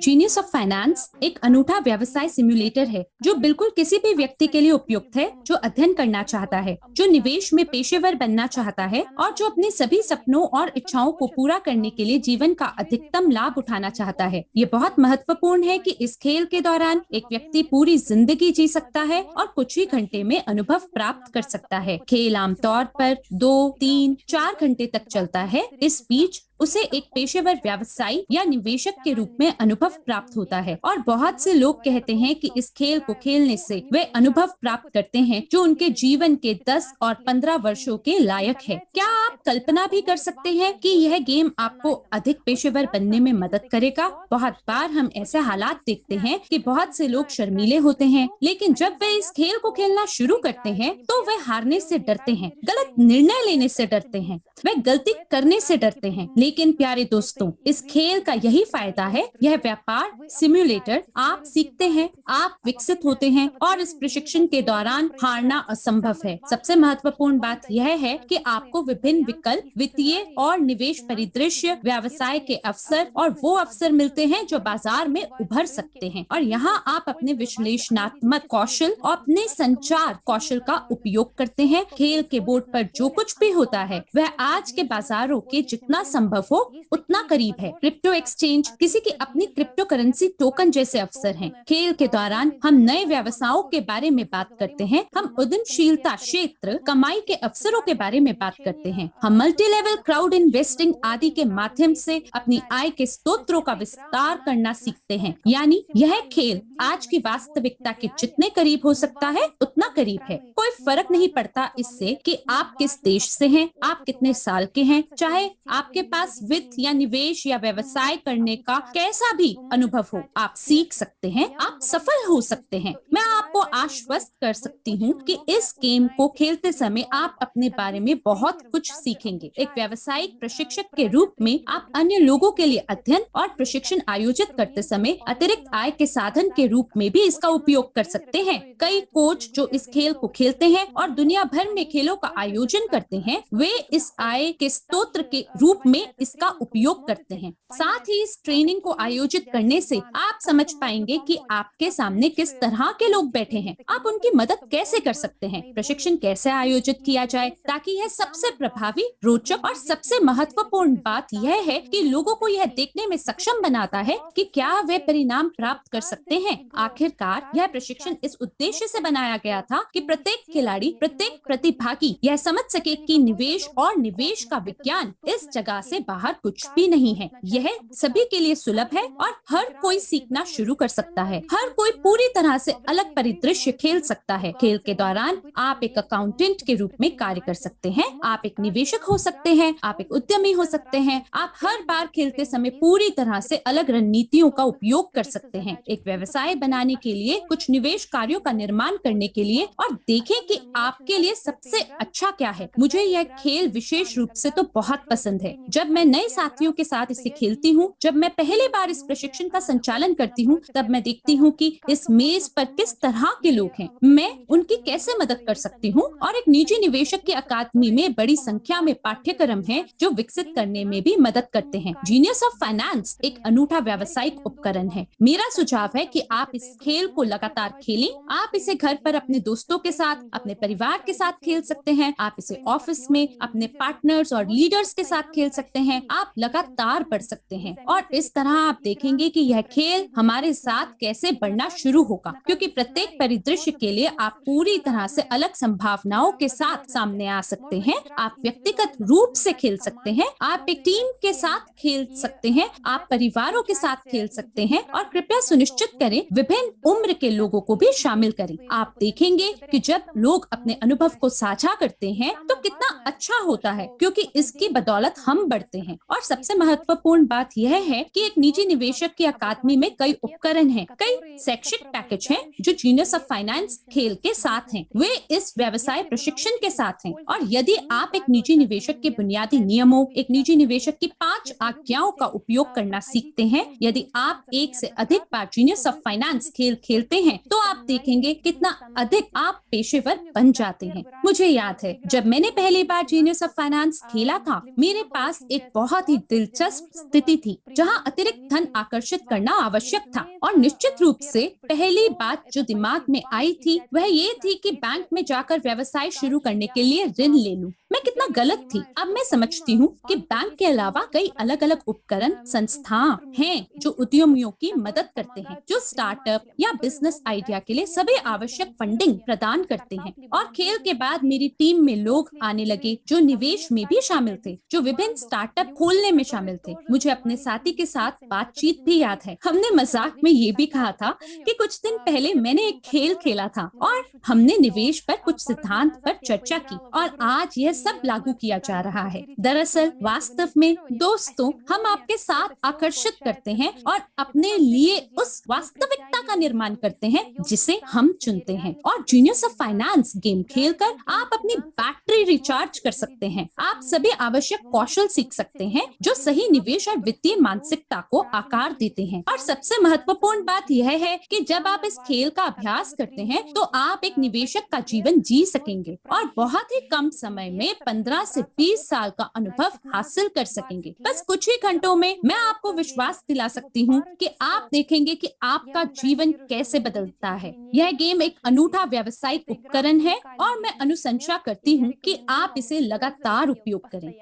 Genius of finance एक अनूठा व्यवसाय सिम्युलेटर है जो बिल्कुल किसी भी व्यक्ति के लिए उपयुक्त है जो अध्ययन करना चाहता है, जो निवेश में पेशेवर बनना चाहता है और जो अपने सभी सपनों और इच्छाओं को पूरा करने के लिए जीवन का अधिकतम लाभ उठाना चाहता है। ये बहुत महत्वपूर्ण है कि इस खेल के दौरान एक व्यक्ति पूरी जिंदगी जी सकता है और कुछ ही घंटे में अनुभव प्राप्त कर सकता है। खेल आमतौर पर 2, 3, 4 घंटे तक चलता है। इस बीच उसे एक पेशेवर व्यवसायी या निवेशक के रूप में अनुभव प्राप्त होता है और बहुत से लोग कहते हैं कि इस खेल को खेलने से वे अनुभव प्राप्त करते हैं जो उनके जीवन के 10 और 15 वर्षों के लायक है। क्या आप कल्पना भी कर सकते हैं कि यह गेम आपको अधिक पेशेवर बनने में मदद करेगा? बहुत बार हम ऐसे हालात देखते हैं कि बहुत से लोग शर्मीले होते हैं, लेकिन जब वे इस खेल को खेलना शुरू करते हैं तो वे हारने से डरते हैं, गलत निर्णय लेने से डरते हैं, वे गलती करने से डरते हैं। लेकिन प्यारे दोस्तों, इस खेल का यही फायदा है। यह व्यापार सिम्युलेटर, आप सीखते हैं, आप विकसित होते हैं और इस प्रशिक्षण के दौरान हारना असंभव है। सबसे महत्वपूर्ण बात यह है कि आपको विभिन्न विकल्प, वित्तीय और निवेश परिदृश्य, व्यवसाय के अवसर और वो अवसर मिलते हैं जो बाजार में उभर सकते हैं। और यहाँ आप अपने विश्लेषणात्मक कौशल और अपने संचार कौशल का उपयोग करते हैं। खेल के बोर्ड पर जो कुछ भी होता है वह आज के बाजारों के जितना संभव हो उतना करीब है। क्रिप्टो एक्सचेंज, किसी की अपनी क्रिप्टो करेंसी टोकन जैसे अवसर हैं। खेल के दौरान हम नए व्यवसायों के बारे में बात करते हैं, हम उद्यमशीलता क्षेत्र, कमाई के अवसरों के बारे में बात करते हैं, हम मल्टी लेवल क्राउड इन्वेस्टिंग आदि के माध्यम से अपनी आय के स्रोतों का विस्तार करना सीखते हैं। यानी यह खेल आज की वास्तविकता के जितने करीब हो सकता है उतना करीब है। कोई फर्क नहीं पड़ता इससे कि आप किस देश से हैं, आप कितने साल के हैं, चाहे आपके पास वित्त या निवेश या व्यवसाय करने का कैसा भी अनुभव हो, आप सीख सकते हैं, आप सफल हो सकते हैं। मैं आपको आश्वस्त कर सकती हूँ कि इस गेम को खेलते समय आप अपने बारे में बहुत कुछ सीखेंगे। एक व्यावसायिक प्रशिक्षक के रूप में आप अन्य लोगों के लिए अध्ययन और प्रशिक्षण आयोजित करते समय अतिरिक्त आय के साधन के रूप में भी इसका उपयोग कर सकते हैं। कई कोच जो इस खेल को खेलते हैं और दुनिया भर में खेलों का आयोजन करते हैं, वे इस आय के स्रोत के रूप में इसका उपयोग करते हैं। साथ ही इस ट्रेनिंग को आयोजित करने से आप समझ पाएंगे कि आपके सामने किस तरह के लोग बैठे हैं, आप उनकी मदद कैसे कर सकते हैं, प्रशिक्षण कैसे आयोजित किया जाए ताकि यह सबसे प्रभावी, रोचक और सबसे महत्वपूर्ण बात यह है कि लोगों को यह देखने में सक्षम बनाता है कि क्या वे परिणाम प्राप्त कर सकते हैं। आखिरकार यह प्रशिक्षण इस उद्देश्य से बनाया गया था कि प्रत्येक खिलाड़ी, प्रत्येक प्रतिभागी यह समझ सके कि निवेश और निवेश का विज्ञान इस जगह से बाहर कुछ भी नहीं है। यह सभी के लिए सुलभ है और हर कोई सीखना शुरू कर सकता है। हर कोई पूरी तरह से अलग परिदृश्य खेल सकता है। खेल के दौरान आप एक अकाउंटेंट के रूप में कार्य कर सकते हैं, आप एक निवेशक हो सकते हैं, आप एक उद्यमी हो सकते हैं। आप हर बार खेलते समय पूरी तरह से अलग रणनीतियों का उपयोग कर सकते हैं, एक व्यवसाय बनाने के लिए, कुछ निवेश कार्यों का निर्माण करने के लिए और देखें कि आपके लिए सबसे अच्छा क्या है। मुझे यह खेल विशेष रूप से तो बहुत पसंद है। जब मैं नए साथियों के साथ इसे खेलती हूँ, जब मैं पहली बार इस प्रशिक्षण का संचालन करती हूँ, तब मैं देखती हूँ कि इस मेज पर किस तरह के लोग हैं, मैं उनकी कैसे मदद कर सकती हूँ। और एक निजी निवेशक की अकादमी में बड़ी संख्या में पाठ्यक्रम हैं जो विकसित करने में भी मदद करते हैं। जीनियस ऑफ फाइनेंस एक अनूठा व्यावसायिक उपकरण है। मेरा सुझाव है कि आप इस खेल को लगातार खेलें। आप इसे घर पर अपने दोस्तों के साथ, अपने परिवार के साथ खेल सकते हैं, आप इसे ऑफिस में अपने पार्टनर्स और लीडर्स के साथ खेल सकते हैं। आप लगातार बढ़ सकते हैं और इस तरह आप देखेंगे कि यह खेल हमारे साथ कैसे बढ़ना शुरू होगा, क्योंकि प्रत्येक परिदृश्य के लिए आप पूरी तरह से अलग संभावनाओं के साथ सामने आ सकते हैं। आप व्यक्तिगत रूप से खेल सकते हैं, आप एक टीम के साथ खेल सकते हैं, आप परिवारों के साथ खेल सकते हैं और कृपया सुनिश्चित करें विभिन्न उम्र के लोगों को भी शामिल करें। आप देखेंगे कि जब लोग अपने अनुभव को साझा करते हैं तो कितना अच्छा होता है, क्योंकि इसकी बदौलत हम बढ़ते हैं। और सबसे महत्वपूर्ण बात यह है कि एक निजी निवेशक की अकादमी में कई उपकरण हैं, कई शैक्षिक पैकेज हैं जो जीनियस ऑफ फाइनेंस खेल के साथ हैं, वे इस व्यवसाय प्रशिक्षण के साथ हैं। और यदि आप एक निजी निवेशक के बुनियादी नियमों, एक निजी निवेशक की 5 आज्ञाओं का उपयोग करना सीखते हैं, यदि आप एक से अधिक बार जीनियस ऑफ फाइनेंस खेल खेलते हैं, तो आप देखेंगे कितना अधिक आप पेशेवर बन जाते हैं। मुझे याद है जब मैंने पहली बार जीनियस ऑफ फाइनेंस खेला था, मेरे पास एक बहुत ही दिलचस्प स्थिति थी जहां अतिरिक्त धन आकर्षित करना आवश्यक था। और निश्चित रूप से पहली बात जो दिमाग में आई थी वह ये थी कि बैंक में जाकर व्यवसाय शुरू करने के लिए ऋण ले लूं। मैं कितना गलत थी। अब मैं समझती हूँ कि बैंक के अलावा कई अलग अलग उपकरण संस्थान हैं जो उद्यमियों की मदद करते हैं, जो स्टार्टअप या बिजनेस आइडिया के लिए सभी आवश्यक फंडिंग प्रदान करते हैं। और खेल के बाद मेरी टीम में लोग आने लगे जो निवेश में भी शामिल थे, जो विभिन्न स्टार्टअप खोलने में शामिल थे। मुझे अपने साथी के साथ बातचीत भी याद है। हमने मजाक में ये भी कहा था कि कुछ दिन पहले मैंने एक खेल खेला था और हमने निवेश पर कुछ सिद्धांत पर चर्चा की और आज यह सब लागू किया जा रहा है। दरअसल वास्तव में दोस्तों, हम आपके साथ आकर्षित करते हैं और अपने लिए उस वास्तविकता का निर्माण करते हैं जिसे हम चुनते हैं। और जीनियस ऑफ फाइनेंस गेम खेलकर आप अपनी बैटरी रिचार्ज कर सकते हैं। आप सभी आवश्यक कौशल सीख सकते हैं जो सही निवेश और वित्तीय मानसिकता को आकार देते हैं। और सबसे महत्वपूर्ण बात यह है कि जब आप इस खेल का अभ्यास करते हैं तो आप एक निवेशक का जीवन जी सकेंगे और बहुत ही कम समय में 15 से 20 साल का अनुभव हासिल कर सकेंगे। बस कुछ ही घंटों में मैं आपको विश्वास दिला सकती हूँ कि आप देखेंगे कि आपका जीवन कैसे बदलता है। यह गेम एक अनूठा व्यावसायिक उपकरण है और मैं अनुशंसा करती हूँ कि आप इसे लगातार उपयोग करें।